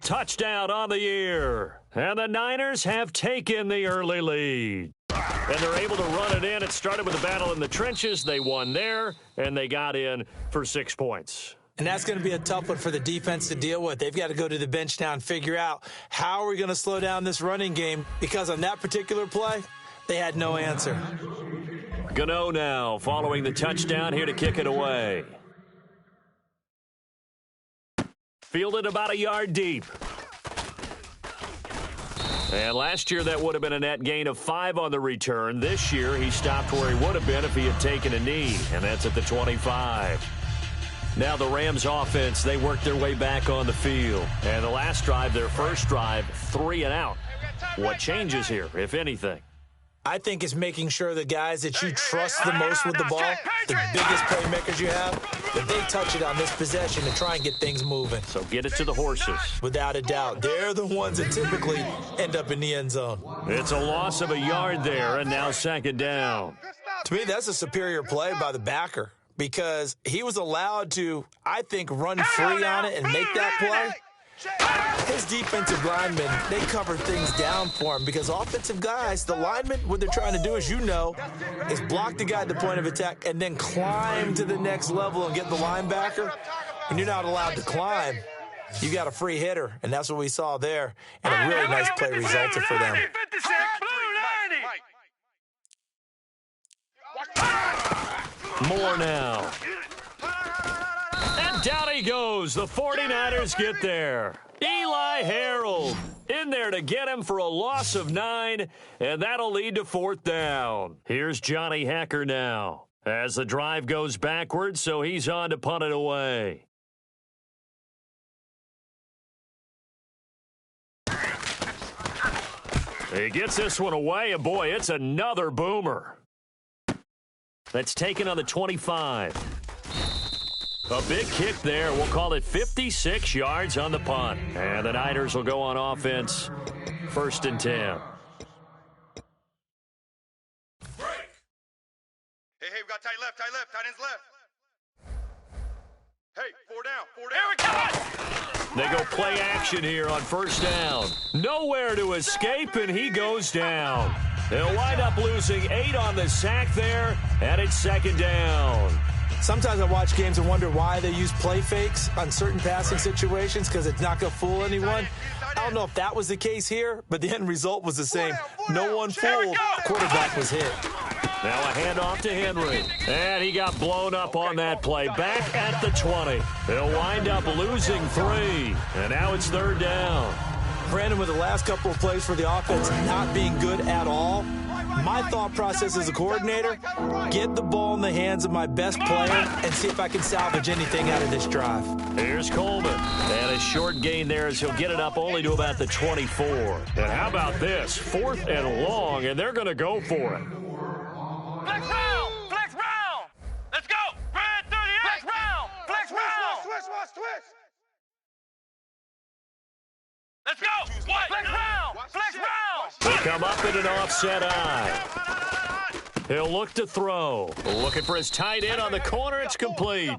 touchdown on the year. And the Niners have taken the early lead. And they're able to run it in. It started with a battle in the trenches. They won there, and they got in for 6 points. And that's going to be a tough one for the defense to deal with. They've got to go to the bench now and figure out how are we going to slow down this running game, because on that particular play, they had no answer. Gano now following the touchdown, here to kick it away. Fielded about a yard deep. And last year that would have been a net gain of 5 on the return. This year he stopped where he would have been if he had taken a knee, and that's at the 25. Now the Rams offense, they worked their way back on the field. And the last drive, their first drive, 3 and out. What changes here, if anything? I think it's making sure the guys that you trust the most with the ball, the biggest playmakers you have, that they touch it on this possession to try and get things moving. So get it to the horses. Without a doubt. They're the ones that typically end up in the end zone. It's a loss of a yard there, and now second down. To me, that's a superior play by the backer, because he was allowed to, I think, run free on it and make that play. His defensive linemen, they cover things down for him, because offensive guys, the linemen, what they're trying to do, as you know, is block the guy at the point of attack and then climb to the next level and get the linebacker. When you're not allowed to climb, you got a free hitter, and that's what we saw there, and a really nice play resulted for them. More now. And down he goes. The 49ers get there. Eli Harold in there to get him for a loss of 9, and that'll lead to 4th down. Here's Johnny Hecker now as the drive goes backwards, so he's on to punt it away. He gets this one away, and boy, it's another boomer. That's taken on the 25. A big kick there. We'll call it 56 yards on the punt. And the Niners will go on offense. 1st and 10. Break. Hey, we got tight ends left. Hey, 4 down. They go play action here on 1st down. Nowhere to escape, and he goes down. They'll wind up losing 8 on the sack there, and it's 2nd down. Sometimes I watch games and wonder why they use play fakes on certain passing situations, because it's not going to fool anyone. I don't know if that was the case here, but the end result was the same. No one fooled. The quarterback was hit. Now a handoff to Henry. And he got blown up on that play. Back at the 20. They'll wind up losing 3. And now it's 3rd down. Brandon, with the last couple of plays for the offense not being good at all, my thought process as a coordinator, get the ball in the hands of my best player and see if I can salvage anything out of this drive. Here's Coleman. And a short gain there as he'll get it up only to about the 24. And how about this? 4th and long, and they're going to go for it. Flex round! Let's go! Red 38! Flex round! Twist! Let's go! Flex round! They come up in an offset eye. He'll look to throw. Looking for his tight end on the corner. It's complete.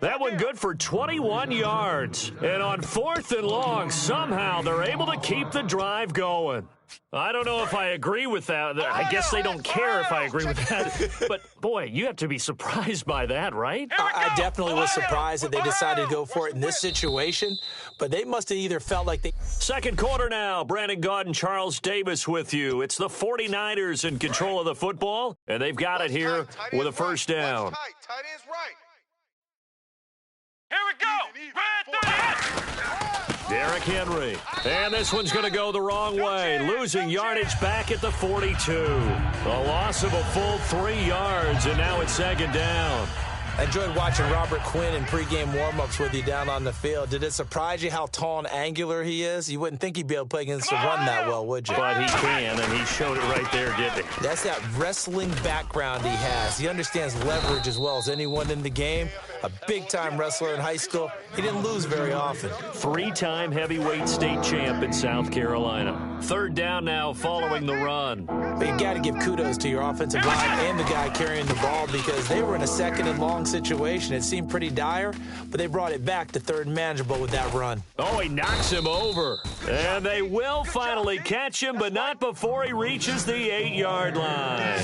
That one good for 21 yards. And on 4th and long, somehow they're able to keep the drive going. I don't know if I agree with that. I guess they don't care if I agree with that. But, boy, you have to be surprised by that, right? I definitely was surprised that they decided to go for it in this situation, but they must have either felt like they... Second quarter now. Brandon Gaudin, Charles Davis with you. It's the 49ers in control of the football, and they've got it here with a 1st down. Tight end's right. Here we go! Red 38! Derrick Henry. And this one's going to go the wrong way. Losing yardage back at the 42. A loss of a full 3 yards, and now it's 2nd down. I enjoyed watching Robert Quinn in pregame warm-ups with you down on the field. Did it surprise you how tall and angular he is? You wouldn't think he'd be able to play against the run that well, would you? But he can, and he showed it right there, didn't he? That's that wrestling background he has. He understands leverage as well as anyone in the game. a big-time wrestler in high school. He didn't lose very often. Three-time heavyweight state champ in South Carolina. Third down now following the run. But you got to give kudos to your offensive line and the guy carrying the ball because they were in a second and long situation. It seemed pretty dire, but they brought it back to third and manageable with that run. Oh, he knocks him over. And they will finally catch him, but not before he reaches the 8-yard line.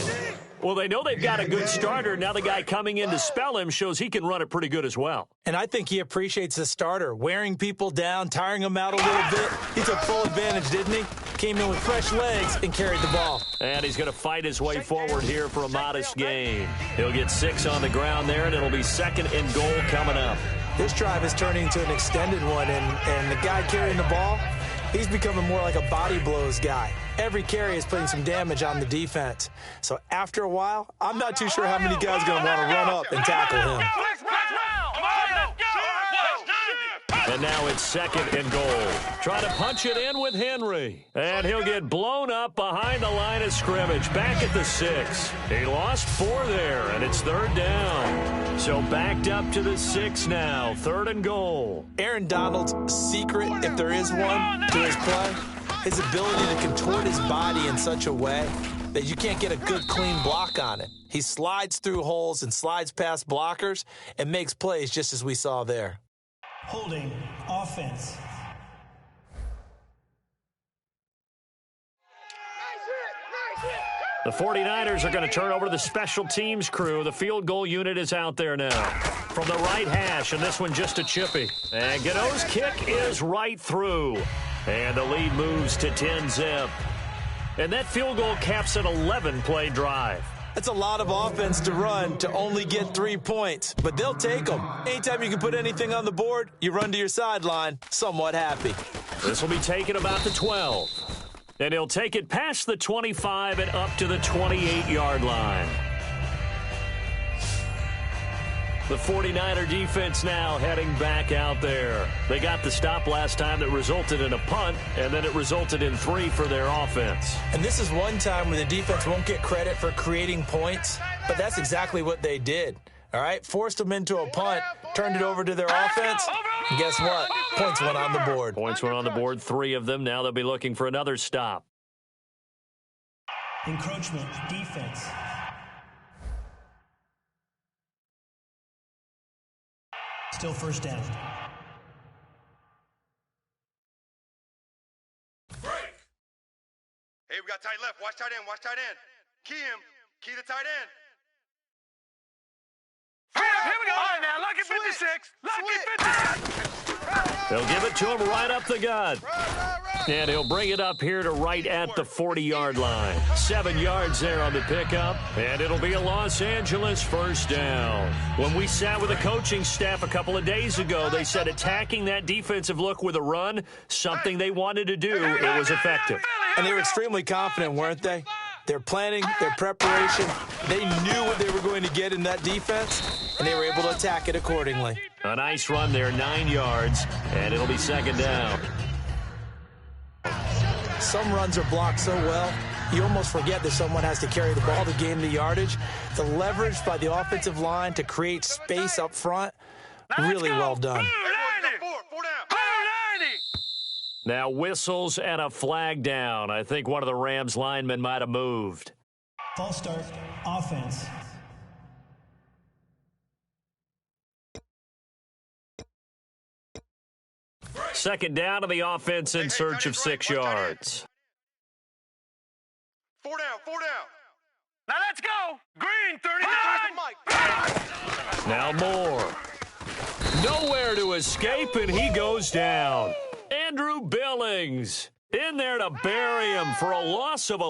Well, they know they've got a good starter. Now the guy coming in to spell him shows he can run it pretty good as well. And I think he appreciates the starter, wearing people down, tiring them out a little bit. He took full advantage, didn't he? Came in with fresh legs and carried the ball. And he's going to fight his way forward here for a modest gain. He'll get 6 on the ground there, and it'll be 2nd and goal coming up. This drive is turning into an extended one, and the guy carrying the ball, he's becoming more like a body blows guy. Every carry is putting some damage on the defense. So after a while, I'm not too sure how many guys are going to want to run up and tackle him. And now it's 2nd and goal. Try to punch it in with Henry. And he'll get blown up behind the line of scrimmage. Back at the 6. He lost 4 there, and it's 3rd down. So backed up to the 6 now. 3rd and goal. Aaron Donald's secret, if there is one, to his play, his ability to contort his body in such a way that you can't get a good, clean block on it. He slides through holes and slides past blockers and makes plays just as we saw there. Holding offense. The 49ers are going to turn over to the special teams crew. The field goal unit is out there now. From the right hash, and this one just a chippy. And Gano's kick is right through. And the lead moves to 10-zip. And that field goal caps an 11-play drive. That's a lot of offense to run to only get 3 points, but they'll take them. Anytime you can put anything on the board, you run to your sideline, somewhat happy. This will be taken about the 12. And he'll take it past the 25 and up to the 28-yard line. The 49er defense now heading back out there. They got the stop last time that resulted in a punt, and then it resulted in 3 for their offense. And this is one time where the defense won't get credit for creating points, but that's exactly what they did. All right, forced them into a punt, turned it over to their offense, and guess what? Points went on the board. Points went on the board, 3 of them. Now they'll be looking for another stop. Encroachment defense. Still first down. Break. Hey, we got tight left. Watch tight end. Watch tight end. Key him. Key the tight end. Here we go. All right, now, lucky 56. Lucky 56. They'll give it to him right up the gut. And he'll bring it up here to right at the 40-yard line. 7 yards there on the pickup, and it'll be a Los Angeles first down. When we sat with the coaching staff a couple of days ago, they said attacking that defensive look with a run, something they wanted to do, it was effective. And they were extremely confident, weren't they? Their planning, their preparation, they knew what they were going to get in that defense, and they were able to attack it accordingly. A nice run there, 9 yards, and it'll be 2nd down. Some runs are blocked so well, you almost forget that someone has to carry the ball to gain the yardage. The leverage by the offensive line to create space up front, really well done. Now whistles and a flag down. I think one of the Rams linemen might have moved. False start offense. Second down to the offense in search of 6 yards. 4 down, 4 down. Now let's go. Green, 39. Now Moore. Nowhere to escape, and he goes down. Andrew Billings in there to bury him for a loss of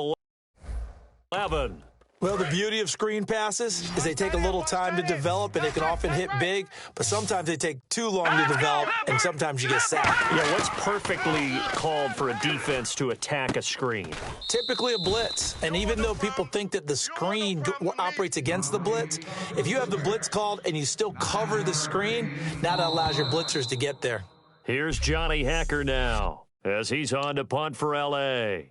11. Well, the beauty of screen passes is they take a little time to develop, and they can often hit big, but sometimes they take too long to develop, and sometimes you get sacked. Yeah, what's perfectly called for a defense to attack a screen? Typically a blitz, and even though people think that the screen operates against the blitz, if you have the blitz called and you still cover the screen, now that allows your blitzers to get there. Here's Johnny Hacker now as he's on to punt for L.A.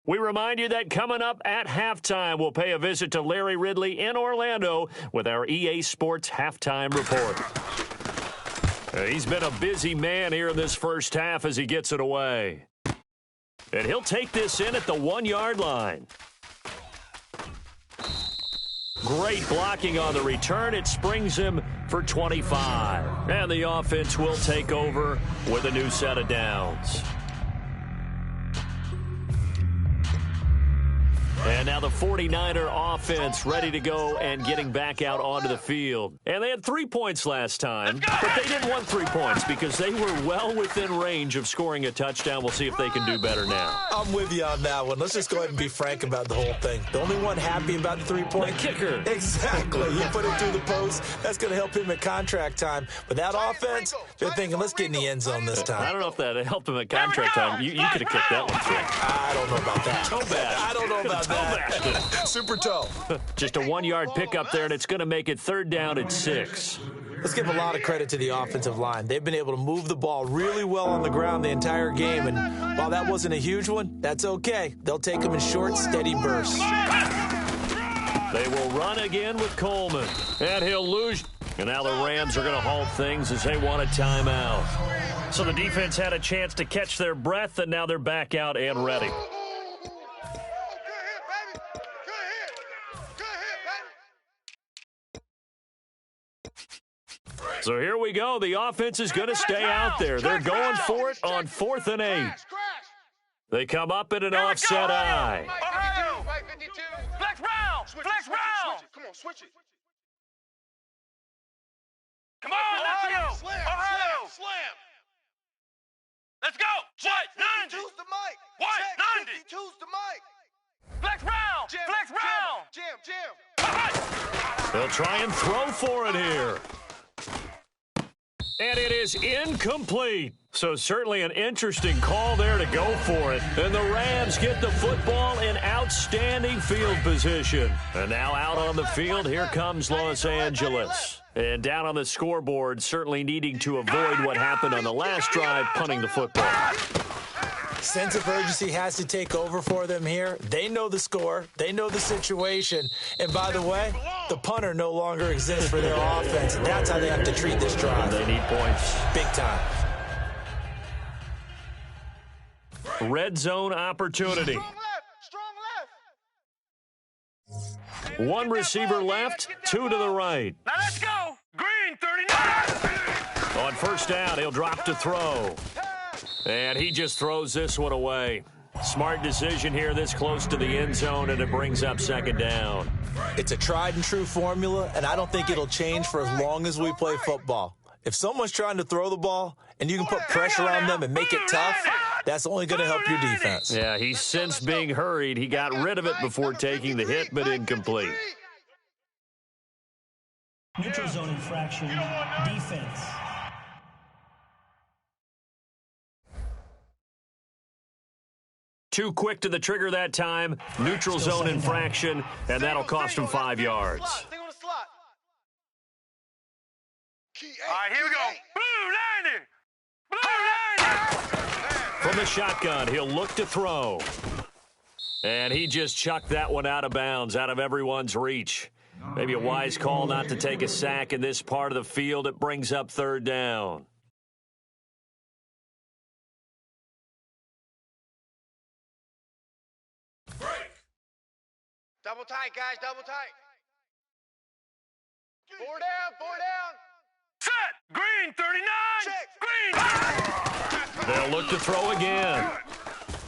We remind you that coming up at halftime, we'll pay a visit to Larry Ridley in Orlando with our EA Sports Halftime Report. He's been a busy man here in this first half as he gets it away. And he'll take this in at the 1-yard line. Great blocking on the return. It springs him for 25. And the offense will take over with a new set of downs. And now the 49er offense ready to go and getting back out onto the field. And they had 3 points last time, but they didn't want 3 points because they were well within range of scoring a touchdown. We'll see if they can do better now. I'm with you on that one. Let's just go ahead and be frank about the whole thing. The only one happy about the 3-point kicker. Exactly. He put it through the post. That's going to help him at contract time. But that offense, they're thinking, let's get in the end zone this time. I don't know if that helped him at contract time. You could have kicked that one through. I don't know about that. Toe bash. I don't know about that. Super toe. Just a 1-yard pickup there, and it's going to make it 3rd down at 6. Let's give a lot of credit to the offensive line. They've been able to move the ball really well on the ground the entire game, and while that wasn't a huge one, that's okay. They'll take them in short, steady bursts. They will run again with Coleman, and he'll lose. And now the Rams are going to halt things as they want a timeout. So the defense had a chance to catch their breath, and now they're back out and ready. So here we go. The offense is going to stay out there. They're going for it on 4th and 8. They come up in an offset eye. Flex round! Flex round! Come on, switch it. Come on, Ohio! Slam! Let's go! What? 90! Choose the mic. What? 90! Choose the mic. Flex round! Flex round! Jam. They'll try and throw for it here. And it is incomplete. So certainly an interesting call there to go for it. And the Rams get the football in outstanding field position. And now out on the field, here comes Los Angeles. And down on the scoreboard, certainly needing to avoid what happened on the last drive, punting the football. Sense of urgency has to take over for them here. They know the score. They know the situation. And by the way, the punter no longer exists for their offense. And that's how they have to treat this drive. They need points. Big time. Red zone opportunity. Strong left. One receiver left, 2 to the right. Now let's go! Green, 39! On 1st down, he'll drop to throw. And he just throws this one away. Smart decision here this close to the end zone, and it brings up 2nd down. It's a tried and true formula, and I don't think it'll change for as long as we play football. If someone's trying to throw the ball and you can put pressure on them and make it tough, that's only going to help your defense. Yeah, he's since being hurried. He got rid of it before taking the hit, but incomplete. Neutral zone infraction, defense. Too quick to the trigger that time. Neutral zone infraction, and that'll cost him 5 yards. Stay on the slot. All right, here we go. Blue 90! Blue 90! From the shotgun, he'll look to throw. And he just chucked that one out of bounds, out of everyone's reach. Maybe a wise call not to take a sack in this part of the field. It brings up 3rd down. Double tight, guys. Double tight. 4 down. Set! Green, 39! Check. Green! They'll look to throw again.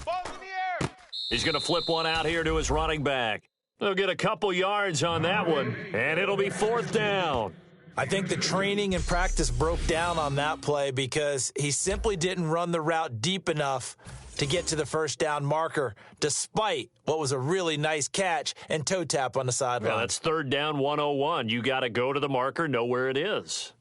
Ball's in the air. He's going to flip one out here to his running back. They'll get a couple yards on that one, and it'll be 4th down. I think the training and practice broke down on that play because he simply didn't run the route deep enough to get to the 1st down marker, despite what was a really nice catch and toe tap on the sideline. Well, that's 3rd down 101. You got to go to the marker, know where it is.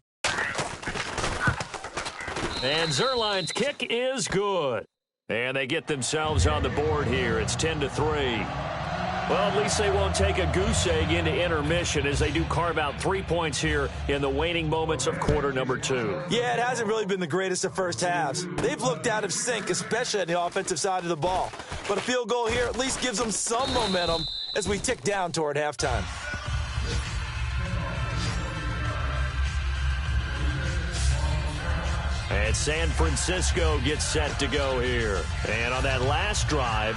And Zerline's kick is good. And they get themselves on the board here. It's 10-3. Well, at least they won't take a goose egg into intermission as they do carve out 3 points here in the waning moments of quarter number 2. Yeah, it hasn't really been the greatest of first halves. They've looked out of sync, especially on the offensive side of the ball. But a field goal here at least gives them some momentum as we tick down toward halftime. And San Francisco gets set to go here. And on that last drive,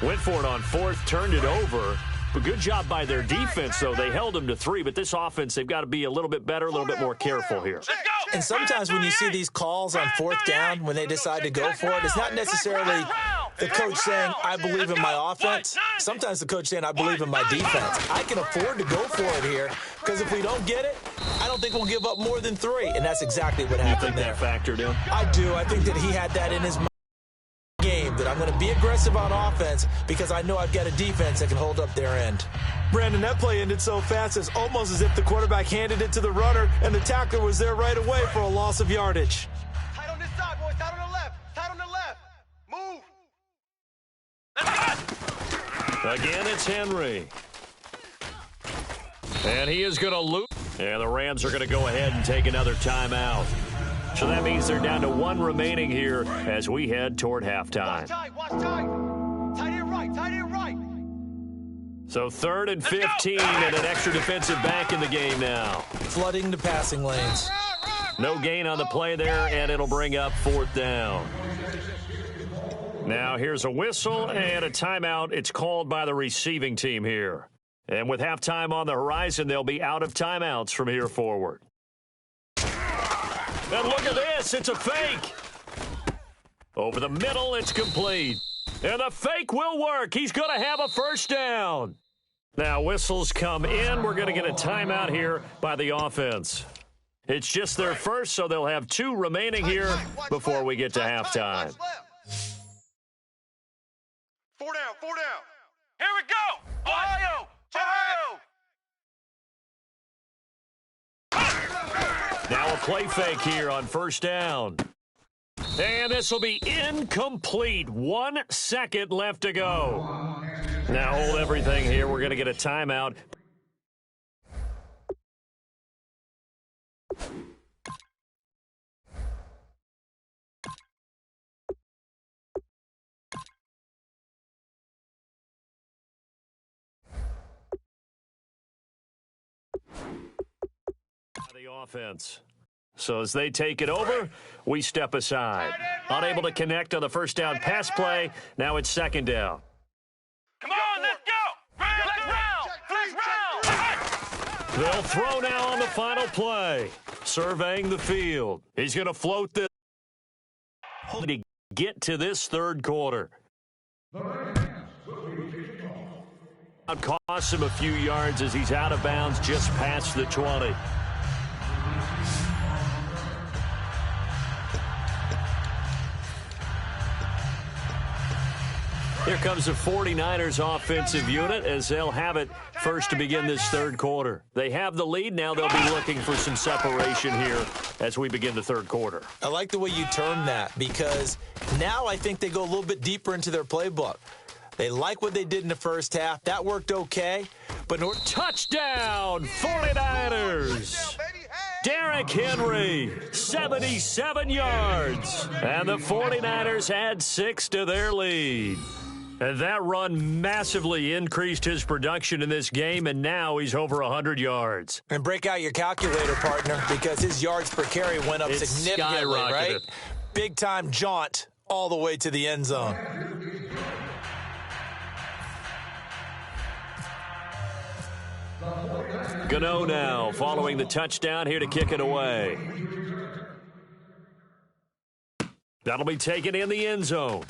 went for it on fourth, turned it over. But good job by their defense, though. They held them to 3, but this offense, they've got to be a little bit better, a little bit more careful here. And sometimes when you see these calls on fourth down, when they decide to go for it, it's not necessarily the coach saying, I believe in my offense. Sometimes the coach saying, I believe in my defense. I can afford to go for it here because if we don't get it, I don't think we'll give up more than 3. And that's exactly what happened there. You think that factored in? I do. I think that he had that in his mind. That I'm going to be aggressive on offense because I know I've got a defense that can hold up their end. Brandon, that play ended so fast it's almost as if the quarterback handed it to the runner and the tackler was there right away for a loss of yardage. Tight on this side, boys. Tight on the left. Tight on the left. Move. Again, it's Henry. And he is going to lose. And the Rams are going to go ahead and take another timeout. So that means they're down to 1 remaining here as we head toward halftime. Watch tight. Tight end right. Tight end right. So 3rd and 15 and an extra defensive back in the game now. Flooding the passing lanes. No gain on the play there, and it'll bring up 4th down. Now here's a whistle and a timeout. It's called by the receiving team here. And with halftime on the horizon, they'll be out of timeouts from here forward. And look at this, it's a fake. Over the middle, it's complete. And the fake will work. He's going to have a first down. Now whistles come in. We're going to get a timeout here by the offense. It's just their first, so they'll have 2 remaining here before we get to halftime. 4 down, 4 down. Here we go. Ohio. Now a play fake here on first down. And this will be incomplete. 1 second left to go. Now hold everything here. We're going to get a timeout. The offense. So as they take it over, we step aside. Unable to connect on the first down pass play. Now it's 2nd down. Come on, let's go. Flex round. They'll throw now on the final play. Surveying the field. He's going to float this to get to this 3rd quarter. Costs him a few yards as he's out of bounds just past the 20. Here comes the 49ers offensive unit as they'll have it first to begin this 3rd quarter. They have the lead. Now they'll be looking for some separation here as we begin the 3rd quarter. I like the way you termed that because now I think they go a little bit deeper into their playbook. They like what they did in the first half. That worked okay. But touchdown, 49ers! Derrick Henry, 77 yards. And the 49ers add 6 to their lead. And that run massively increased his production in this game, and now he's over 100 yards. And break out your calculator, partner, because his yards per carry went up significantly, right? Big-time jaunt all the way to the end zone. Gano now following the touchdown here to kick it away. That'll be taken in the end zone.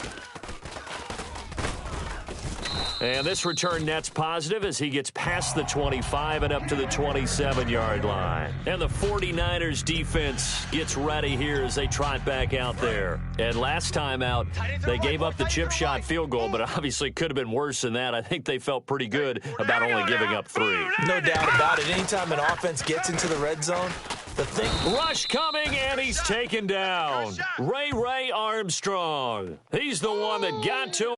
And this return net's positive as he gets past the 25 and up to the 27-yard line. And the 49ers defense gets ready here as they trot back out there. And last time out, they gave up the chip shot field goal, but obviously could have been worse than that. I think they felt pretty good about only giving up 3. No doubt about it. Anytime an offense gets into the red zone, the thing... Rush coming, and he's taken down. Ray Armstrong. He's the one that got to him.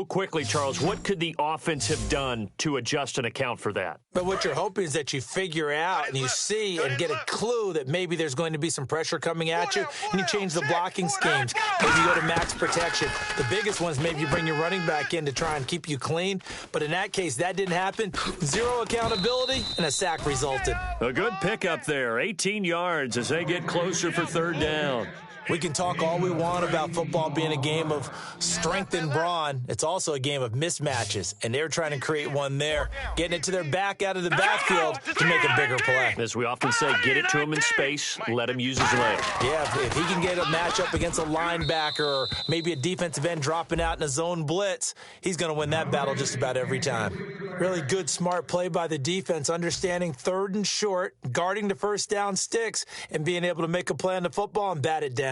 Quickly, Charles, what could the offense have done to adjust and account for that? But what you're hoping is that you figure out and you see and get a clue that maybe there's going to be some pressure coming at you, and you change the blocking schemes. Maybe you go to max protection. The biggest ones, maybe you bring your running back in to try and keep you clean. But in that case, that didn't happen. Zero accountability, and a sack resulted. A good pickup there, 18 yards as they get closer for third down. We can talk all we want about football being a game of strength and brawn. It's also a game of mismatches, and they're trying to create one there, getting it to their back out of the backfield to make a bigger play. As we often say, get it to him in space, let him use his leg. Yeah, if he can get a matchup against a linebacker or maybe a defensive end dropping out in a zone blitz, he's going to win that battle just about every time. Really good, smart play by the defense, understanding third and short, guarding the first down sticks, and being able to make a play on the football and bat it down.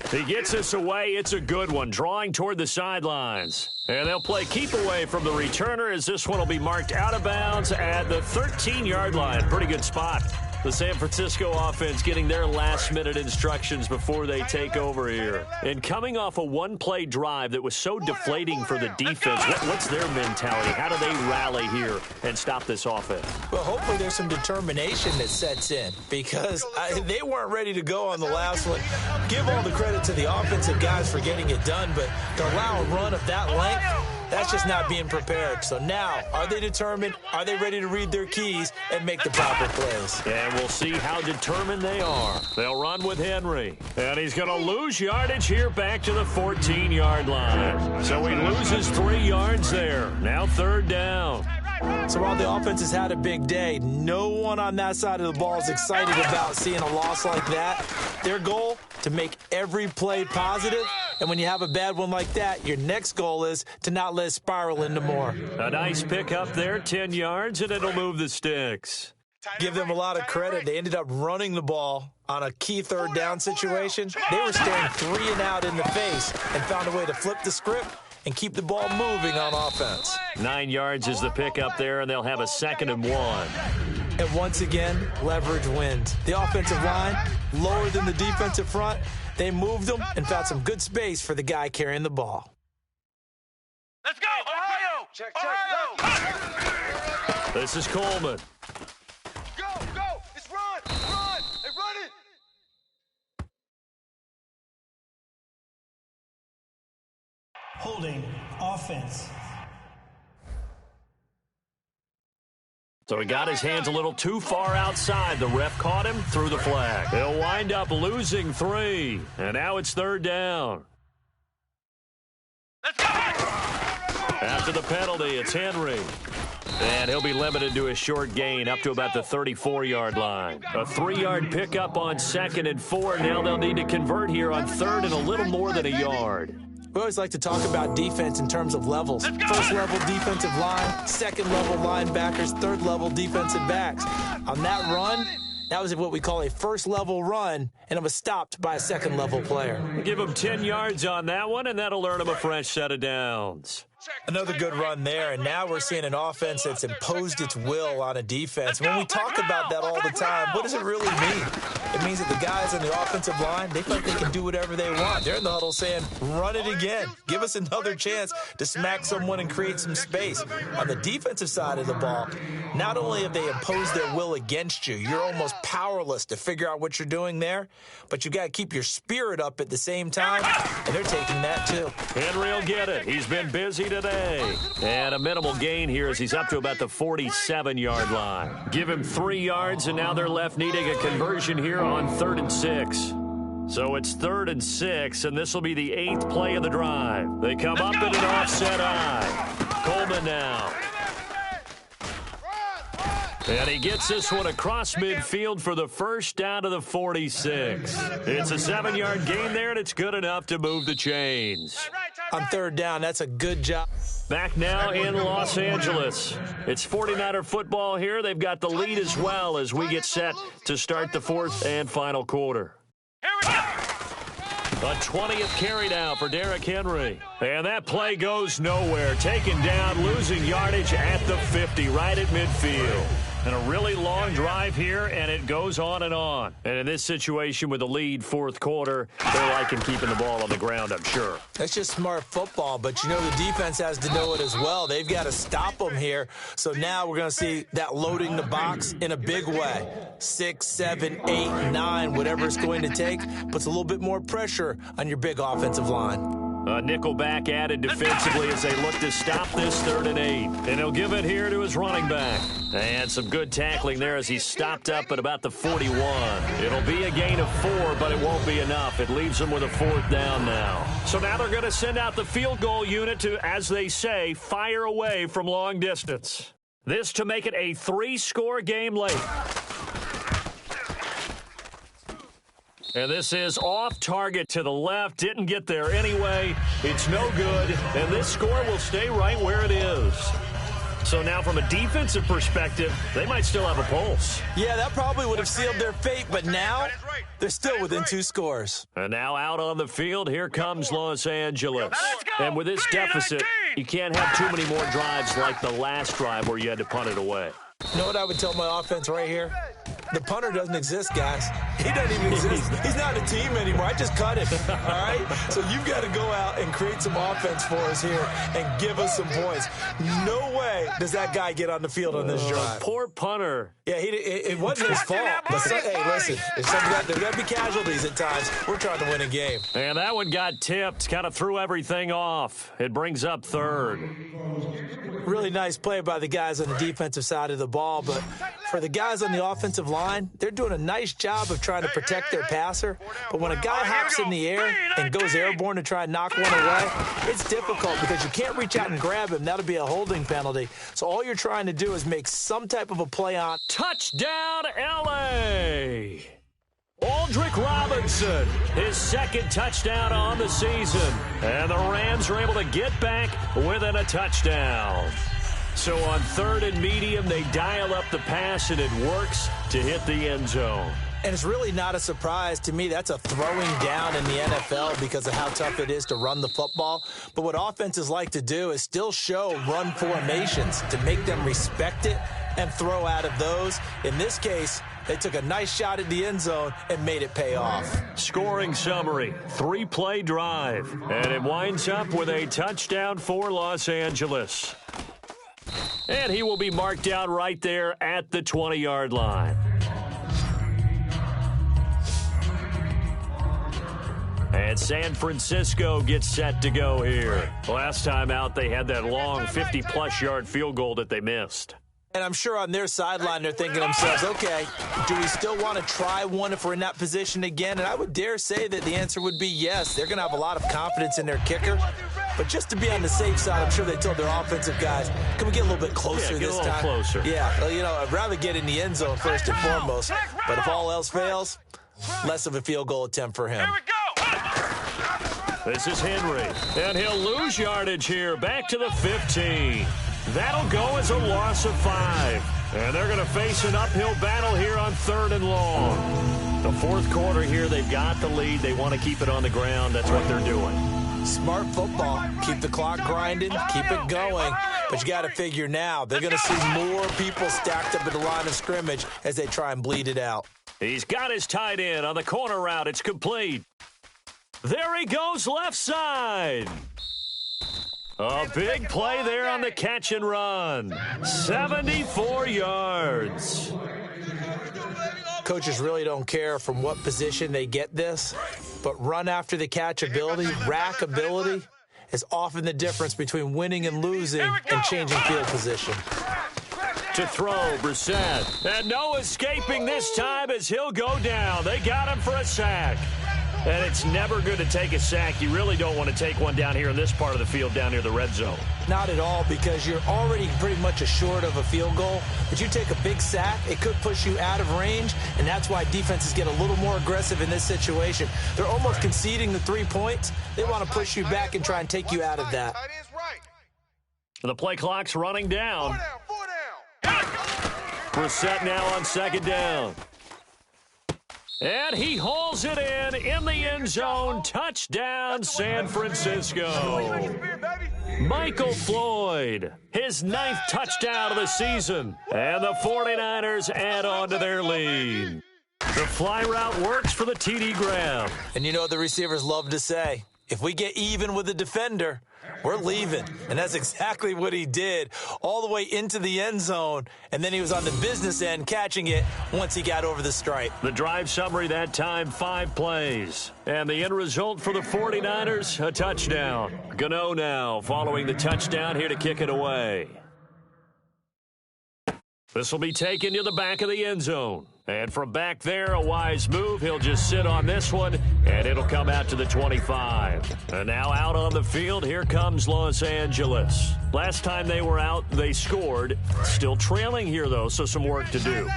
He gets us away. It's a good one, drawing toward the sidelines. And they'll play keep away from the returner as this one will be marked out of bounds at the 13-yard line. Pretty good spot. The San Francisco offense getting their last-minute instructions before they take over here. And coming off a one-play drive that was so deflating for the defense, what's their mentality? How do they rally here and stop this offense? Well, hopefully there's some determination that sets in because they weren't ready to go on the last one. Give all the credit to the offensive guys for getting it done, but to allow a run of that length, that's just not being prepared. So now, are they determined? Are they ready to read their keys and make the proper plays? And we'll see how determined they are. They'll run with Henry. And he's going to lose yardage here back to the 14-yard line. So he loses 3 yards there. Now third down. So while the offense has had a big day, no one on that side of the ball is excited about seeing a loss like that. Their goal, to make every play positive. And when you have a bad one like that, your next goal is to not let it spiral into more. A nice pick up there, 10 yards, and it'll move the sticks. Give them a lot of credit. They ended up running the ball on a key third down situation. They were staring 3 and out in the face and found a way to flip the script and keep the ball moving on offense. 9 yards is the pick up there, and they'll have a 2nd and 1. And once again, leverage wins. The offensive line, lower than the defensive front, they moved them and found some good space for the guy carrying the ball. Let's go, Ohio! Check. Ohio! This is Coleman. Go! It's run! Hey, run it! Holding offense. So he got his hands a little too far outside. The ref caught him, threw the flag. He'll wind up losing 3. And now it's third down. Let's go! After the penalty, it's Henry. And he'll be limited to a short gain up to about the 34-yard line. A 3-yard pickup on 2nd and 4. Now they'll need to convert here on 3rd and a little more than a yard. We always like to talk about defense in terms of levels. First level defensive line, second level linebackers, third level defensive backs. On that run, that was what we call a first level run, and it was stopped by a second level player. Give him 10 yards on that one, and that'll earn him a fresh set of downs. Another good run there, and now we're seeing an offense that's imposed its will on a defense. When we talk about that all the time, what does it really mean? It means that the guys on the offensive line, they feel like they can do whatever they want. They're in the huddle saying, run it again. Give us another chance to smack someone and create some space. On the defensive side of the ball, not only have they imposed their will against you, you're almost powerless to figure out what you're doing there, but you got to keep your spirit up at the same time, and they're taking that too. Henry will get it. He's been busy today. And a minimal gain here as he's up to about the 47-yard line. Give him 3 yards, and now they're left needing a conversion here on 3rd and 6. So it's 3rd and 6, and this will be the 8th play of the drive. They come up in an offset eye. Coleman now. And he gets this one across midfield for the first down to the 46. It's a 7-yard gain there, and it's good enough to move the chains. On 3rd down, that's a good job. Back now in Los Angeles. It's 49er football here. They've got the lead as well as we get set to start the 4th and final quarter. Here we go! A 20th carry now for Derrick Henry. And that play goes nowhere. Taken down, losing yardage at the 50, right at midfield. And a really long drive here, and it goes on and on. And in this situation with the lead fourth quarter, they're liking keeping the ball on the ground, I'm sure. That's just smart football, but you know the defense has to know it as well. They've got to stop them here. So now we're going to see that loading the box in a big way. 6, 7, 8, 9, whatever it's going to take, puts a little bit more pressure on your big offensive line. Nickel back added defensively as they look to stop this 3rd and 8. And he'll give it here to his running back. And some good tackling there as he's stopped up at about the 41. It'll be a gain of 4, but it won't be enough. It leaves them with a 4th down now. So now they're going to send out the field goal unit to, as they say, fire away from long distance. This to make it a 3-score game late. And this is off target to the left. Didn't get there anyway. It's no good. And this score will stay right where it is. So now from a defensive perspective, they might still have a pulse. Yeah, that probably would have sealed their fate, but now they're still within 2 scores. And now out on the field, here comes Los Angeles. And with this deficit, you can't have too many more drives like the last drive where you had to punt it away. You know what I would tell my offense right here? The punter doesn't exist, guys. He doesn't even exist. He's not a team anymore. I just cut him, all right? So you've got to go out and create some offense for us here and give us some points. No way does that guy get on the field on this drive. Poor punter. Yeah, it wasn't his fault. But hey, listen, there's got to be casualties at times. We're trying to win a game. And that one got tipped, kind of threw everything off. It brings up 3rd. Really nice play by the guys on the defensive side of the ball, but for the guys on the offensive line, they're doing a nice job of trying to protect their passer. But when a guy hops in the air and goes airborne to try and knock one away, it's difficult because you can't reach out and grab him. That'll be a holding penalty. So all you're trying to do is make some type of a play on. Touchdown, L.A. Aldrick Robinson, his 2nd touchdown on the season. And the Rams are able to get back within a touchdown. So on 3rd and medium, they dial up the pass, and it works to hit the end zone. And it's really not a surprise to me. That's a throwing down in the NFL because of how tough it is to run the football. But what offenses like to do is still show run formations to make them respect it and throw out of those. In this case, they took a nice shot at the end zone and made it pay off. Scoring summary, 3-play drive. And it winds up with a touchdown for Los Angeles. And he will be marked down right there at the 20-yard line. And San Francisco gets set to go here. Last time out, they had that long 50-plus yard field goal that they missed. And I'm sure on their sideline, they're thinking to themselves, okay, do we still want to try one if we're in that position again? And I would dare say that the answer would be yes. They're going to have a lot of confidence in their kicker. But just to be on the safe side, I'm sure they told their offensive guys, can we get a little bit closer this time? Get a little closer. Yeah, well, you know, I'd rather get in the end zone first and foremost. But if all else fails, less of a field goal attempt for him. Here we go. This is Henry, and he'll lose yardage here, back to the 15. That'll go as a loss of 5. And they're going to face an uphill battle here on 3rd and long. The fourth quarter here, they've got the lead. They want to keep it on the ground. That's what they're doing. Smart football. Keep the clock grinding, keep it going. But you got to figure now, they're going to see more people stacked up at the line of scrimmage as they try and bleed it out. He's got his tight end on the corner route. It's complete. There he goes left side. A big play there on the catch and run. 74 yards. Coaches really don't care from what position they get this, but run after the catch ability, rack ability, is often the difference between winning and losing and changing field position. To throw, Brissett. And no escaping this time as he'll go down. They got him for a sack. And it's never good to take a sack. You really don't want to take one down here in this part of the field, down near the red zone. Not at all, because you're already pretty much assured of a field goal. But you take a big sack, it could push you out of range, and that's why defenses get a little more aggressive in this situation. They're almost conceding the 3 points. They want to push you back and try and take you out of that. The play clock's running down. 4 down. Brissett now on 2nd down. And he hauls it in the end zone. Touchdown, San Francisco. Michael Floyd, his 9th touchdown of the season. And the 49ers add on to their lead. The fly route works for the TD Graham. And you know what the receivers love to say? If we get even with the defender, we're leaving. And that's exactly what he did, all the way into the end zone. And then he was on the business end catching it once he got over the stripe. The drive summary that time, 5 plays. And the end result for the 49ers, a touchdown. Gano now following the touchdown here to kick it away. This will be taken to the back of the end zone. And from back there, a wise move. He'll just sit on this one, and it'll come out to the 25. And now out on the field, here comes Los Angeles. Last time they were out, they scored. Still trailing here, though, so some work to do.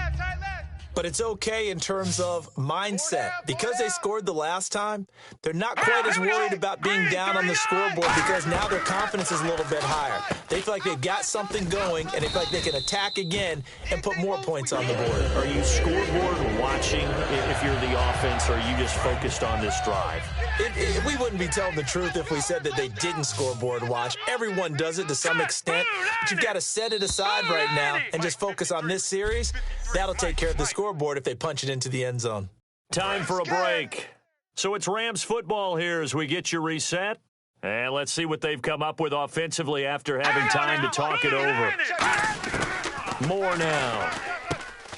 But it's okay in terms of mindset. Because they scored the last time, they're not quite as worried about being down on the scoreboard because now their confidence is a little bit higher. They feel like they've got something going, and they feel like they can attack again and put more points on the board. Are you scoreboard watching if you're the offense, or are you just focused on this drive? We wouldn't be telling the truth if we said that they didn't scoreboard watch. Everyone does it to some extent, but you've got to set it aside right now and just focus on this series. That'll take care of the scoreboard if they punch it into the end zone. Time for a break. So it's Rams football here as we get you reset. And let's see what they've come up with offensively after having time to talk it over. More now.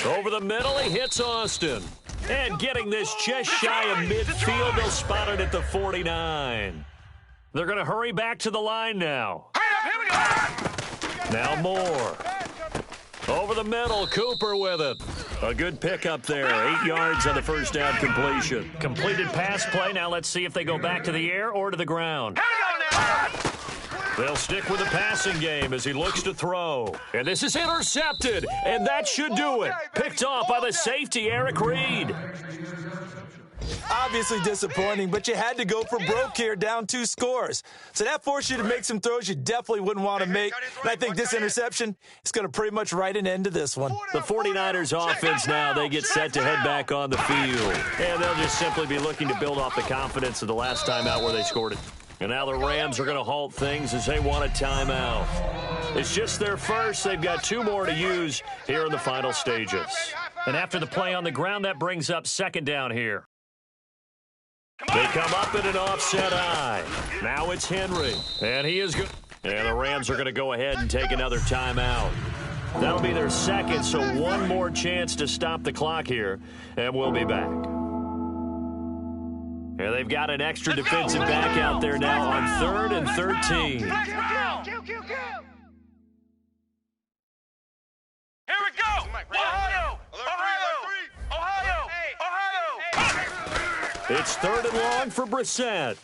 Over the middle, he hits Austin. And getting this just shy of midfield, they'll spot it at the 49. They're going to hurry back to the line now. Now Moore. Over the middle, Cooper with it. A good pickup there. 8 yards on the first down completion. Completed pass play. Now let's see if they go back to the air or to the ground. They'll stick with the passing game as he looks to throw. And this is intercepted, and that should do it. Picked off by the safety, Eric Reed. Obviously disappointing, but you had to go for broke here, down 2 scores. So that forced you to make some throws you definitely wouldn't want to make. And I think this interception is going to pretty much write an end to this one. The 49ers offense now, they get set to head back on the field. And they'll just simply be looking to build off the confidence of the last time out where they scored it. And now the Rams are going to halt things as they want a timeout. It's just their first. They've got 2 more to use here in the final stages. And after the play on the ground, that brings up second down here. They come up in an offset eye. Now it's Henry. And he is good. And the Rams are going to go ahead and take another timeout. That'll be their second, so one more chance to stop the clock here. And we'll be back. And they've got an extra defensive back out there now on 3rd and 13. Here we go! Ohio! It's 3rd and long for Brissett.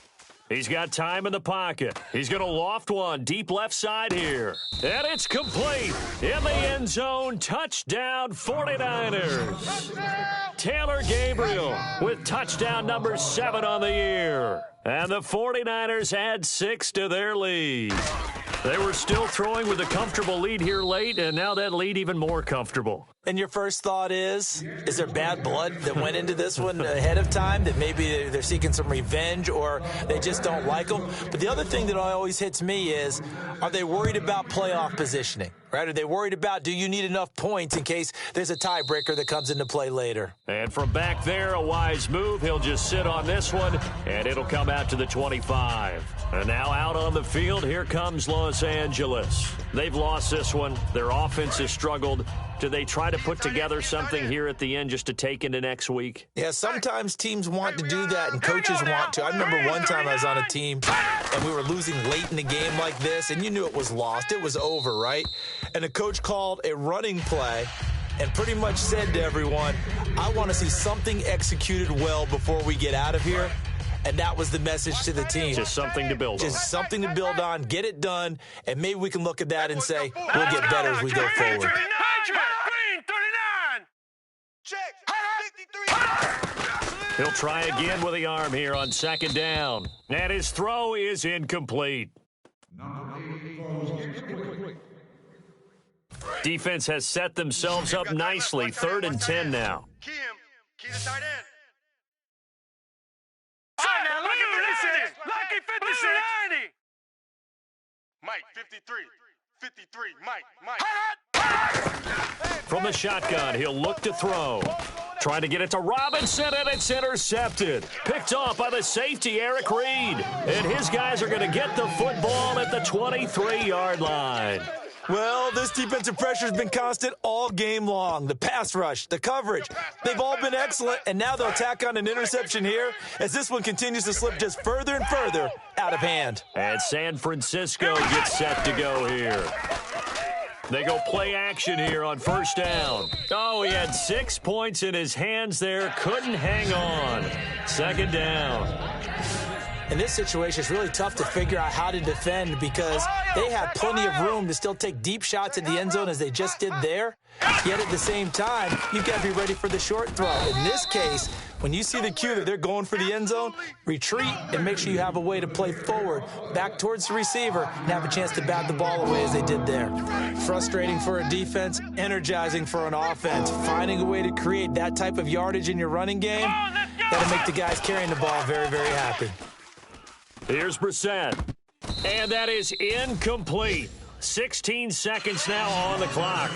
He's got time in the pocket. He's going to loft one deep left side here. And it's complete. In the end zone, touchdown 49ers. Taylor Gabriel with touchdown number 7 on the year. And the 49ers add 6 to their lead. They were still throwing with a comfortable lead here late, and now that lead even more comfortable. And your first thought is there bad blood that went into this one ahead of time, that maybe they're seeking some revenge or they just don't like them? But the other thing that always hits me is, are they worried about playoff positioning, right? Are they worried about, do you need enough points in case there's a tiebreaker that comes into play later? And from back there, a wise move. He'll just sit on this one, and it'll come out to the 25. And now out on the field, here comes Los Angeles. They've lost this one. Their offense has struggled. Do they try to put together something here at the end just to take into next week? Yeah, sometimes teams want to do that and coaches want to. I remember one time I was on a team and we were losing late in the game like this, and you knew it was lost. It was over, right? And the coach called a running play and pretty much said to everyone, I want to see something executed well before we get out of here. And that was the message to the team. Just something to build on. Just something to build on, get it done, and maybe we can look at that and say, we'll get better as we go forward. He'll try again with the arm here on 2nd down. And his throw is incomplete. Defense has set themselves up nicely. 3rd and 10 now. Key the tight end. Lucky 56! Lucky 56! Mike, 53. 53. Mike. From the shotgun, he'll look to throw. Trying to get it to Robinson, and it's intercepted. Picked off by the safety, Eric Reed. And his guys are going to get the football at the 23-yard line. Well, this defensive pressure has been constant all game long. The pass rush, the coverage, they've all been excellent, and now they'll tack on an interception here as this one continues to slip just further and further out of hand. And San Francisco gets set to go here. They go play action here on first down. Oh, he had 6 points in his hands there. Couldn't hang on. Second down. In this situation, it's really tough to figure out how to defend because they have plenty of room to still take deep shots at the end zone as they just did there. Yet at the same time, you've got to be ready for the short throw. In this case, when you see the cue that they're going for the end zone, retreat and make sure you have a way to play forward, back towards the receiver, and have a chance to bat the ball away as they did there. Frustrating for a defense, energizing for an offense. Finding a way to create that type of yardage in your running game, that'll make the guys carrying the ball very, very happy. Here's Brissett. And that is incomplete. 16 seconds now on the clock.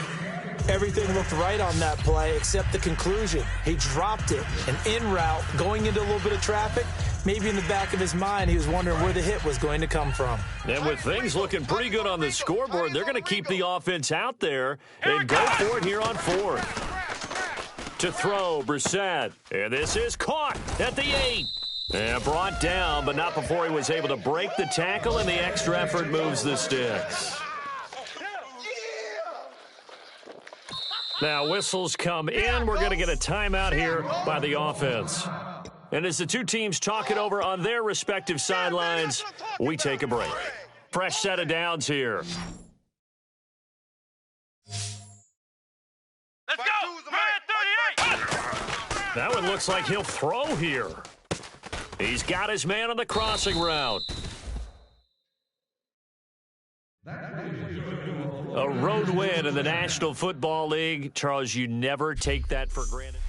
Everything looked right on that play except the conclusion. He dropped it, and en route, going into a little bit of traffic, maybe in the back of his mind, he was wondering where the hit was going to come from. And with things looking pretty good on the scoreboard, they're going to keep the offense out there and go for it here on fourth. To throw, Brissett. And this is caught at the 8. And brought down, but not before he was able to break the tackle, and the extra effort moves the sticks. Now whistles come in. We're going to get a timeout here by the offense. And as the two teams talk it over on their respective sidelines, we take a break. Fresh set of downs here. Let's go. Red 38. That one looks like he'll throw here. He's got his man on the crossing route. A road win in the National Football League. Charles, you never take that for granted.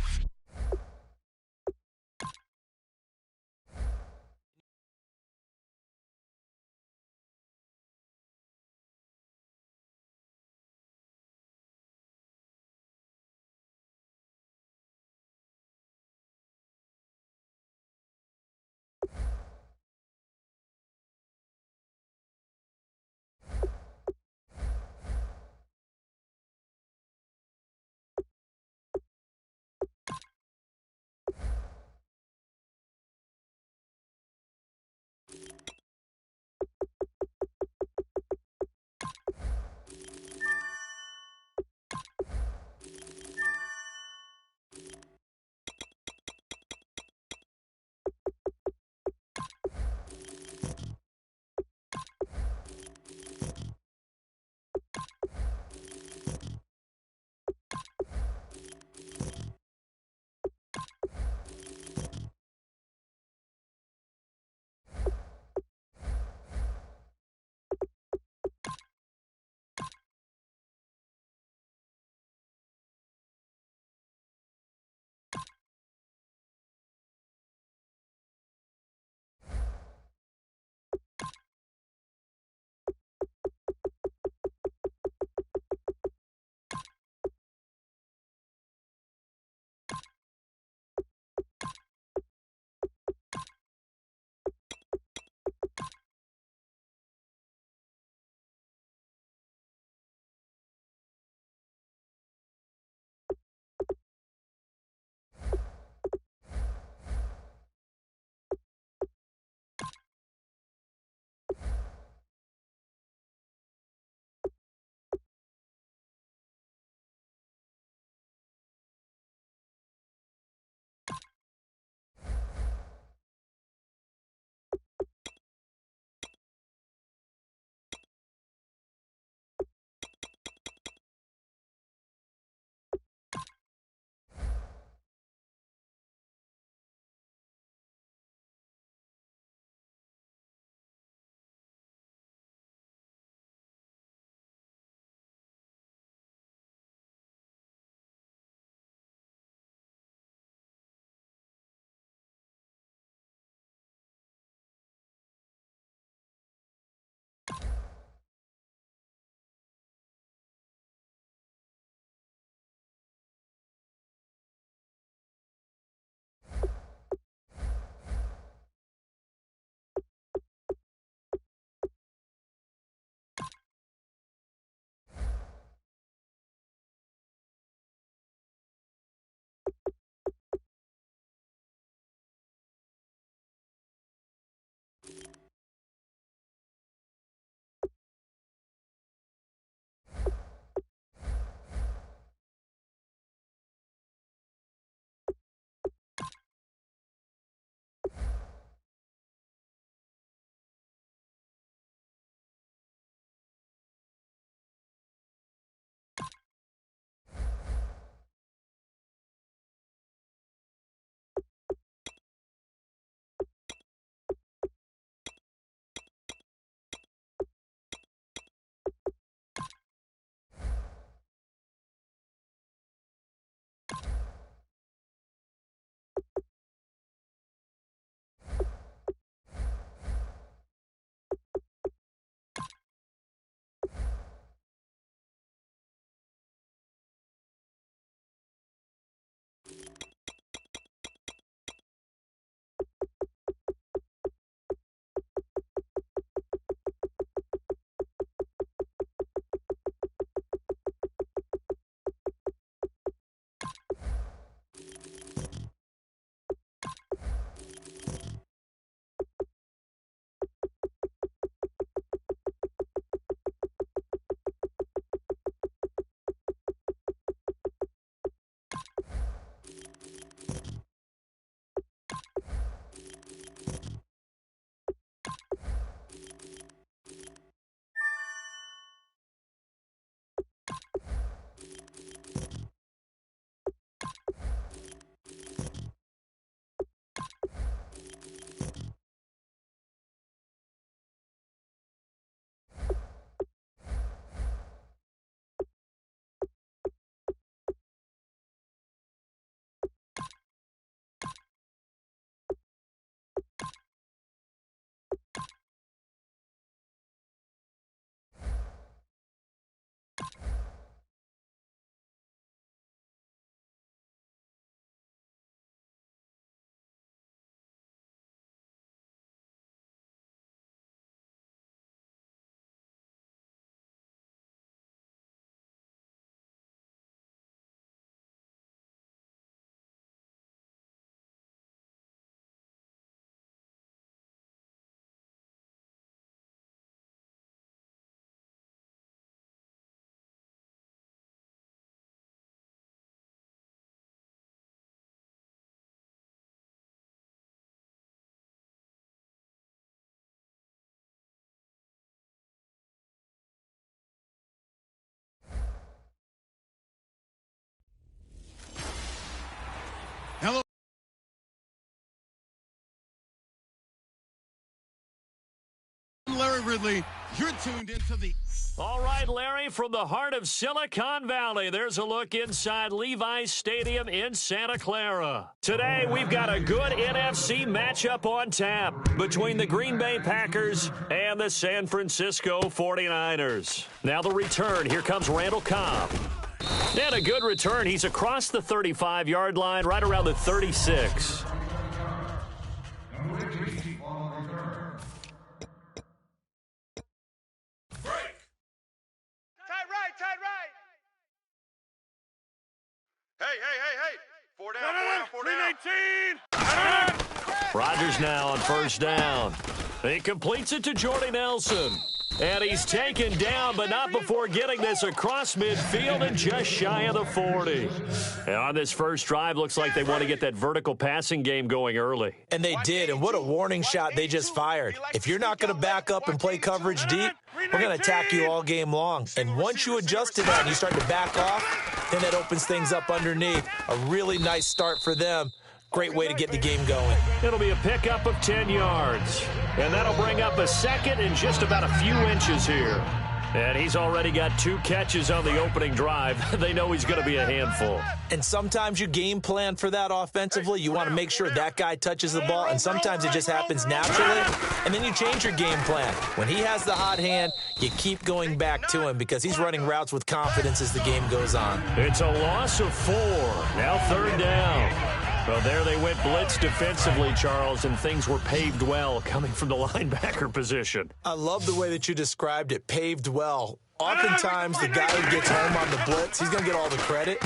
Unfortunately, you're tuned into the... All right, Larry, from the heart of Silicon Valley, there's a look inside Levi's Stadium in Santa Clara. Today, we've got a good NFC matchup on tap between the Green Bay Packers and the San Francisco 49ers. Now the return. Here comes Randall Cobb. And a good return. He's across the 35-yard line, right around the 36. Hey. 4 down. 319. Rodgers now on first down. He completes it to Jordy Nelson. And he's taken down, but not before getting this across midfield and just shy of the 40. And on this first drive, looks like they want to get that vertical passing game going early. And they did, and what a warning shot they just fired. If you're not going to back up and play coverage deep, we're going to attack you all game long. And once you adjust to that and you start to back off, then that opens things up underneath. A really nice start for them. Great way to get the game going. It'll be a pickup of 10 yards. And that'll bring up a second and just about a few inches here. And he's already got 2 catches on the opening drive. They know he's going to be a handful. And sometimes you game plan for that offensively. You want to make sure that guy touches the ball, and sometimes it just happens naturally, and then you change your game plan. When he has the hot hand, you keep going back to him because he's running routes with confidence as the game goes on. It's a loss of 4. Now third down. Well, there they went blitz defensively, Charles, and things were paved well coming from the linebacker position. I love the way that you described it, paved well. Oftentimes, the guy who gets home on the blitz, he's going to get all the credit,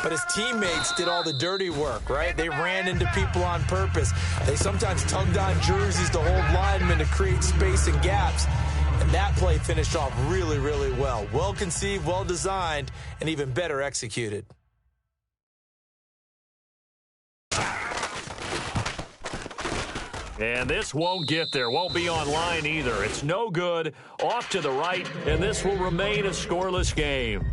but his teammates did all the dirty work, right? They ran into people on purpose. They sometimes tugged on jerseys to hold linemen to create space and gaps. And that play finished off really, really well. Well conceived, well designed, and even better executed. And this won't get there, won't be online either. It's no good, off to the right, and this will remain a scoreless game.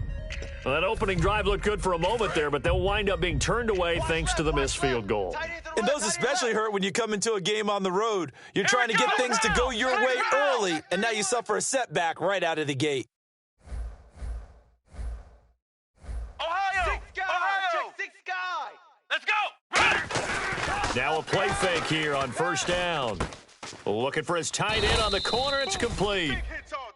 Well, that opening drive looked good for a moment there, but they'll wind up being turned away thanks to the missed field goal. And those especially hurt when you come into a game on the road. You're trying to get things to go your way early, and now you suffer a setback right out of the gate. Ohio! Six guy. Let's go! Now a play fake here on first down. Looking for his tight end on the corner. It's complete.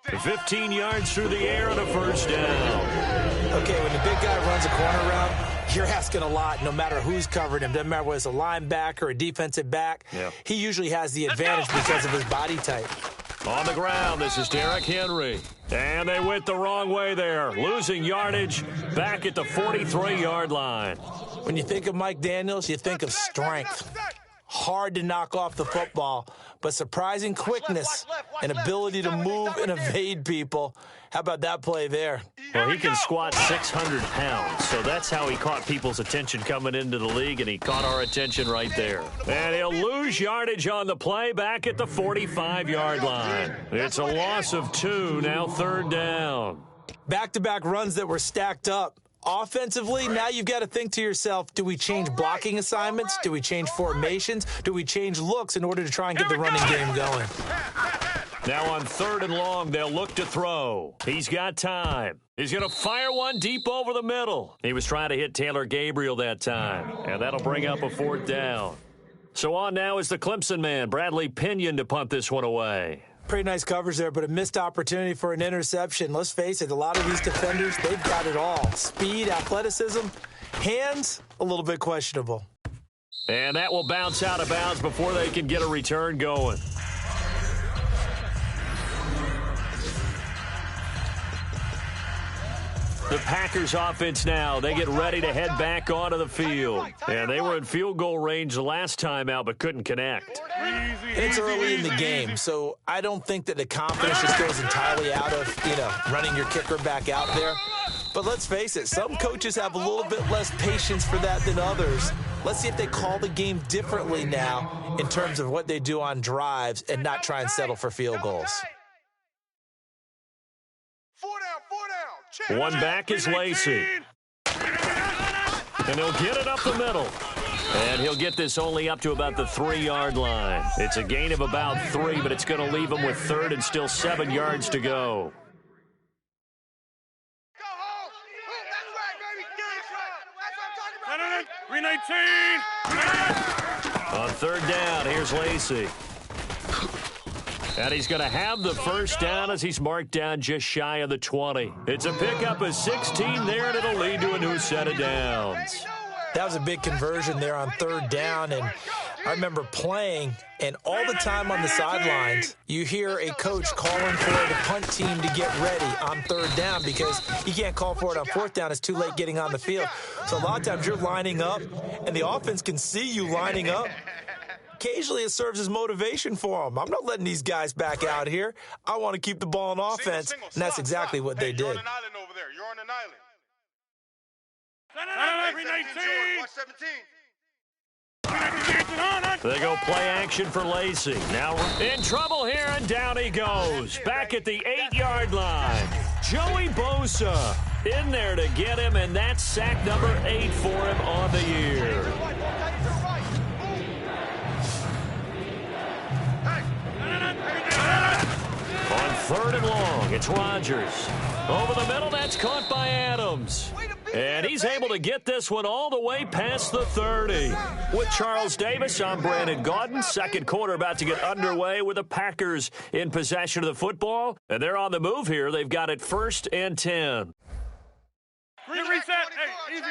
15 yards through the air on a first down. Okay, when the big guy runs a corner route, you're asking a lot no matter who's covering him. Doesn't matter whether it's a linebacker or a defensive back. Yeah. He usually has the advantage because of his body type. On the ground, this is Derrick Henry. And they went the wrong way there. Losing yardage back at the 43-yard line. When you think of Mike Daniels, you think of strength. Hard to knock off the football, but surprising quickness and ability to move and evade people. How about that play there? Well, he can squat 600 pounds, so that's how he caught people's attention coming into the league, and he caught our attention right there. And he'll lose yardage on the play back at the 45-yard line. It's a loss of 2, now third down. Back-to-back runs that were stacked up. Offensively, now you've got to think to yourself, do we change blocking assignments? Do we change formations? Do we change looks in order to try and get the running game going? Now on third and long, they'll look to throw. He's got time. He's going to fire one deep over the middle. He was trying to hit Taylor Gabriel that time, and that'll bring up a fourth down. So on now is the Clemson man, Bradley Pinion, to punt this one away. Pretty nice coverage there, but a missed opportunity for an interception. Let's face it, a lot of these defenders, they've got it all. Speed, athleticism, hands, a little bit questionable. And that will bounce out of bounds before they can get a return going. The Packers offense now, they get ready to head back onto the field. And they were in field goal range the last time out, but couldn't connect. It's early in the game, so I don't think that the confidence just goes entirely out of, running your kicker back out there. But let's face it, some coaches have a little bit less patience for that than others. Let's see if they call the game differently now in terms of what they do on drives and not try and settle for field goals. One back is Lacey. And he'll get it up the middle. And he'll get this only up to about the 3-yard line. It's a gain of about 3, but it's going to leave him with 3rd and still 7 yards to go. Go home. That's right, baby. That's what I'm talking about. 319. On 3rd down, here's Lacey. And he's going to have the first down as he's marked down just shy of the 20. It's a pickup of 16 there, and it'll lead to a new set of downs. That was a big conversion there on 3rd down, and I remember playing, and all the time on the sidelines, you hear a coach calling for the punt team to get ready on 3rd down because you can't call for it on 4th down. It's too late getting on the field. So a lot of times you're lining up, and the offense can see you lining up. Occasionally it serves as motivation for them. I'm not letting these guys back out here. I want to keep the ball on offense, and that's exactly what they did. You're on an island over there. You're on an island. 319. They go play action for Lacey. Now in trouble here, and down he goes. Back at the 8-yard line. Joey Bosa in there to get him, and that's sack number 8 for him on the year. On 3rd and long, it's Rodgers. Over the middle, that's caught by Adams. And he's able to get this one all the way past the 30. With Charles Davis, I'm Brandon Gaudin. Second quarter about to get underway with the Packers in possession of the football. And they're on the move here. They've got it 1st and 10. Reset. Hey, easy.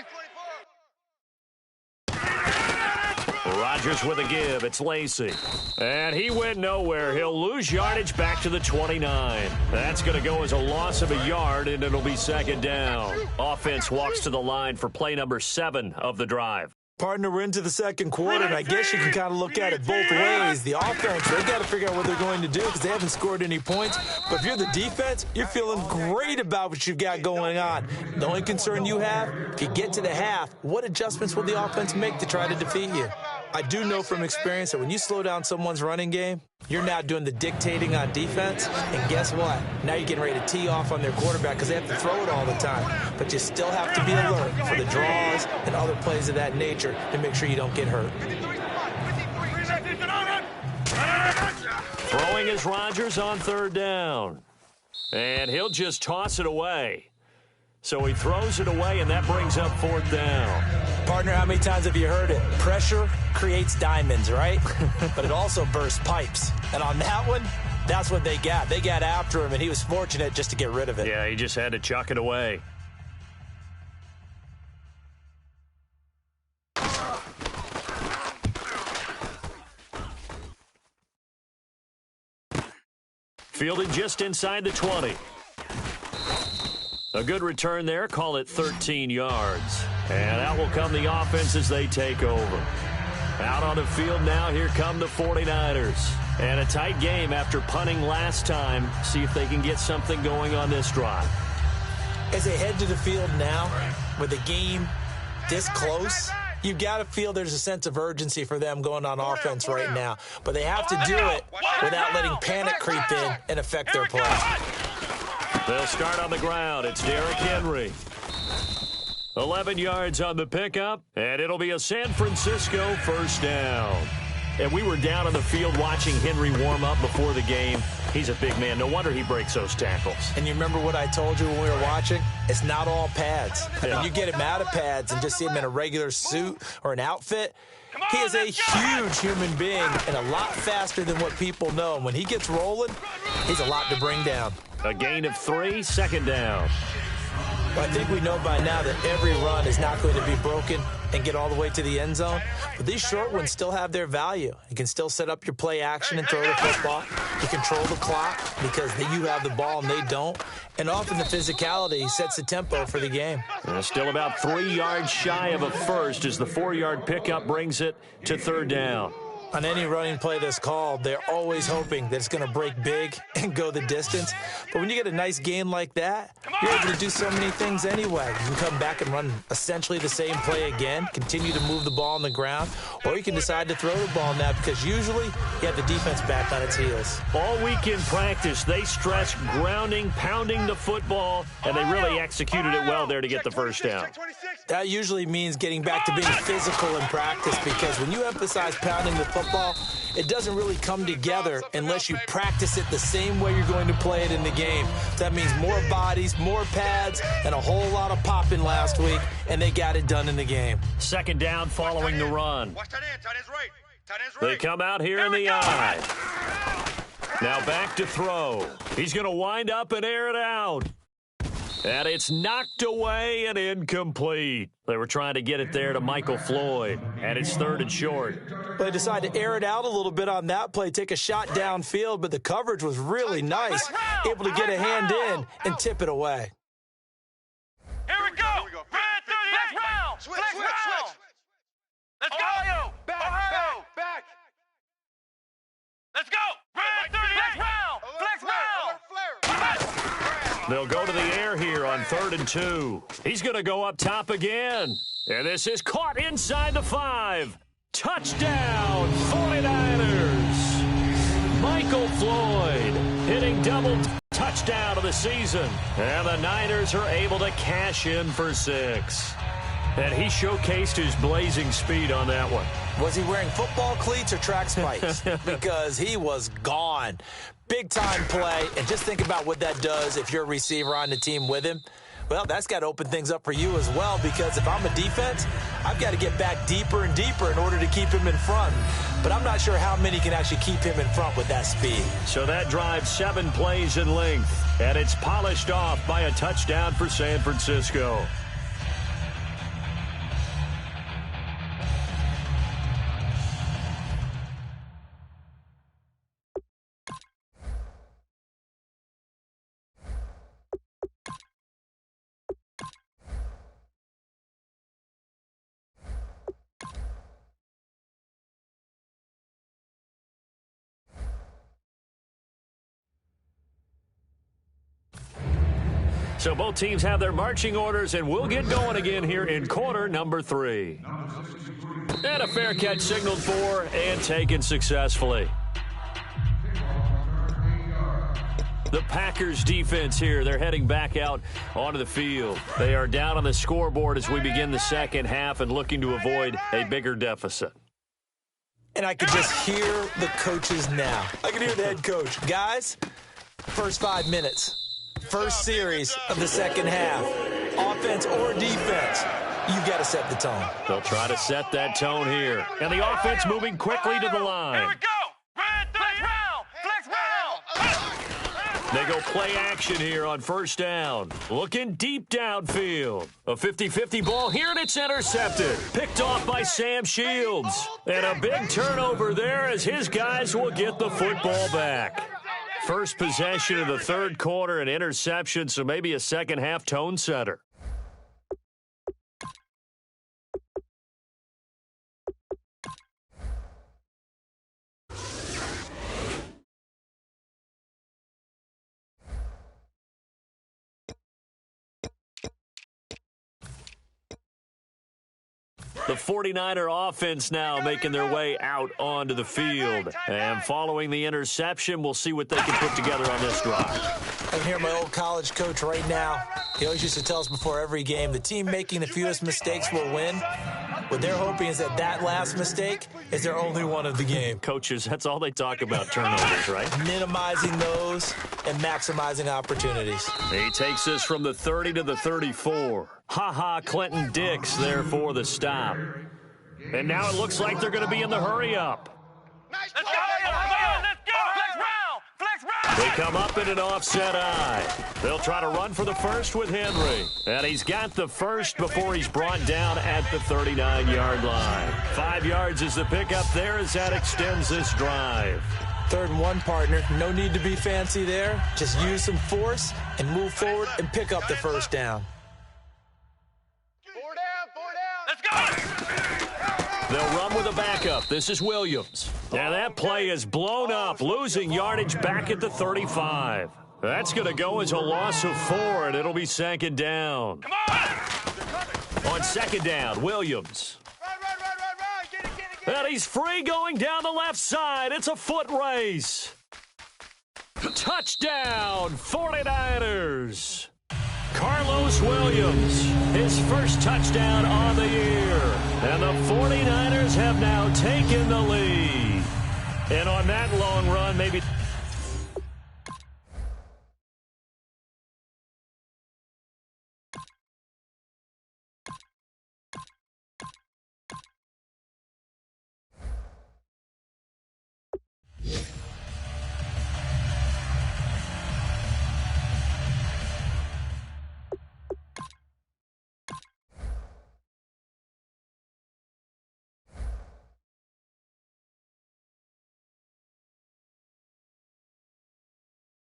Rodgers with a give. It's Lacey. And he went nowhere. He'll lose yardage back to the 29. That's going to go as a loss of a yard, and it'll be 2nd down. Offense walks to the line for play number 7 of the drive. Partner, we're into the 2nd quarter, and I guess you can kind of look at it both ways. The offense, they've got to figure out what they're going to do because they haven't scored any points. But if you're the defense, you're feeling great about what you've got going on. The only concern you have, if you get to the half, what adjustments will the offense make to try to defeat you? I do know from experience that when you slow down someone's running game, you're now doing the dictating on defense, and guess what? Now you're getting ready to tee off on their quarterback because they have to throw it all the time. But you still have to be alert for the draws and other plays of that nature to make sure you don't get hurt. Throwing is Rodgers on 3rd down. And he'll just toss it away. So he throws it away, and that brings up 4th down. Partner, how many times have you heard it? Pressure creates diamonds, right? But it also bursts pipes. And on that one, that's what they got. They got after him, and he was fortunate just to get rid of it. Yeah, he just had to chuck it away. Fielded just inside the 20. A good return there. Call it 13 yards. And out will come the offense as they take over. Out on the field now, here come the 49ers. And a tight game after punting last time. See if they can get something going on this drive. As they head to the field now, with the game this close, you've got to feel there's a sense of urgency for them going on offense right now. But they have to do it without letting panic creep in and affect their play. They'll start on the ground. It's Derrick Henry. 11 yards on the pickup, and it'll be a San Francisco 1st down. And we were down on the field watching Henry warm up before the game. He's a big man. No wonder he breaks those tackles. And you remember what I told you when we were watching? It's not all pads. Yeah. When you get him out of pads and just see him in a regular suit or an outfit, he is a huge human being and a lot faster than what people know. And when he gets rolling, he's a lot to bring down. A gain of 3, 2nd down. I think we know by now that every run is not going to be broken and get all the way to the end zone. But these short ones still have their value. You can still set up your play action and throw the football. You control the clock because you have the ball and they don't. And often the physicality sets the tempo for the game. Still about 3 yards shy of a first as the 4-yard pickup brings it to 3rd down. On any running play that's called, they're always hoping that it's going to break big and go the distance. But when you get a nice gain like that, you're able to do so many things anyway. You can come back and run essentially the same play again, continue to move the ball on the ground, or you can decide to throw the ball now because usually you have the defense back on its heels. All week in practice, they stress grounding, pounding the football, and they really executed it well there to get the first down. That usually means getting back to being physical in practice because when you emphasize pounding the football, it doesn't really come together unless you practice it the same way you're going to play it in the game. That means more bodies, more pads, and a whole lot of popping last week, and they got it done in the game. Second down following the run. Watch tight end. Tight end's right. Tight end's They right. come out here in the eye. Now back to throw. He's going to wind up and air it out. And it's knocked away and incomplete. They were trying to get it there to Michael Floyd, and it's 3rd and short. They decided to air it out a little bit on that play, take a shot downfield, but the coverage was really nice, able to get a hand in and tip it away. Here we go. Red 30, next round. Switch, Flex switch, round. switch. Let's go. Ohio. Back. Let's go. Red 30, next round. Flex round. They'll go to the air here on 3rd and 2. He's going to go up top again. And this is caught inside the 5. Touchdown, 49ers. Michael Floyd hitting double touchdown of the season. And the Niners are able to cash in for 6. And he showcased his blazing speed on that one. Was he wearing football cleats or track spikes? Because he was gone. Big-time play, and just think about what that does if you're a receiver on the team with him. Well, that's got to open things up for you as well, because if I'm a defense, I've got to get back deeper and deeper in order to keep him in front. But I'm not sure how many can actually keep him in front with that speed. So that drives 7 plays in length, and it's polished off by a touchdown for San Francisco. So both teams have their marching orders, and we'll get going again here in quarter number 3. And a fair catch signaled for and taken successfully. The Packers defense here, they're heading back out onto the field. They are down on the scoreboard as we begin the second half and looking to avoid a bigger deficit. And I could just hear the coaches now. I can hear the head coach. Guys, first 5 minutes. First series of the second half, offense or defense, you've got to set the tone. They'll try to set that tone here. And the offense moving quickly to the line. Here we go. Red 30 round. Flex round. They go play action here on first down. Looking deep downfield. A 50-50 ball here, and it's intercepted. Picked off by Sam Shields. And a big turnover there as his guys will get the football back. First possession of the third quarter, an interception, so maybe a second half tone setter. The 49er offense now making their way out onto the field. And following the interception, we'll see what they can put together on this drive. I can hear my old college coach right now. He always used to tell us before every game, the team making the fewest mistakes will win. What they're hoping is that last mistake is their only one of the game. Coaches, that's all they talk about, turnovers, right? Minimizing those and maximizing opportunities. He takes us from the 30 to the 34. Clinton Dix there for the stop. And now it looks like they're going to be in the hurry-up. Let's go. Flex round. They come up in an offset eye. They'll try to run for the first with Henry. And he's got the first before he's brought down at the 39-yard line. 5 yards is the pickup there as that extends this drive. 3rd and 1, partner. No need to be fancy there. Just use some force and move forward and pick up the first down. 4 down. Let's go. They'll run with a backup. This is Williams. And that play is blown up, losing yardage back at the 35. That's going to go as a loss of 4, and it'll be second down. Come on! On second down, Williams. Right. Get it. And he's free going down the left side. It's a foot race. Touchdown, 49ers. Carlos Williams, his first touchdown on the year. And the 49ers have now taken the lead. And on that long run, maybe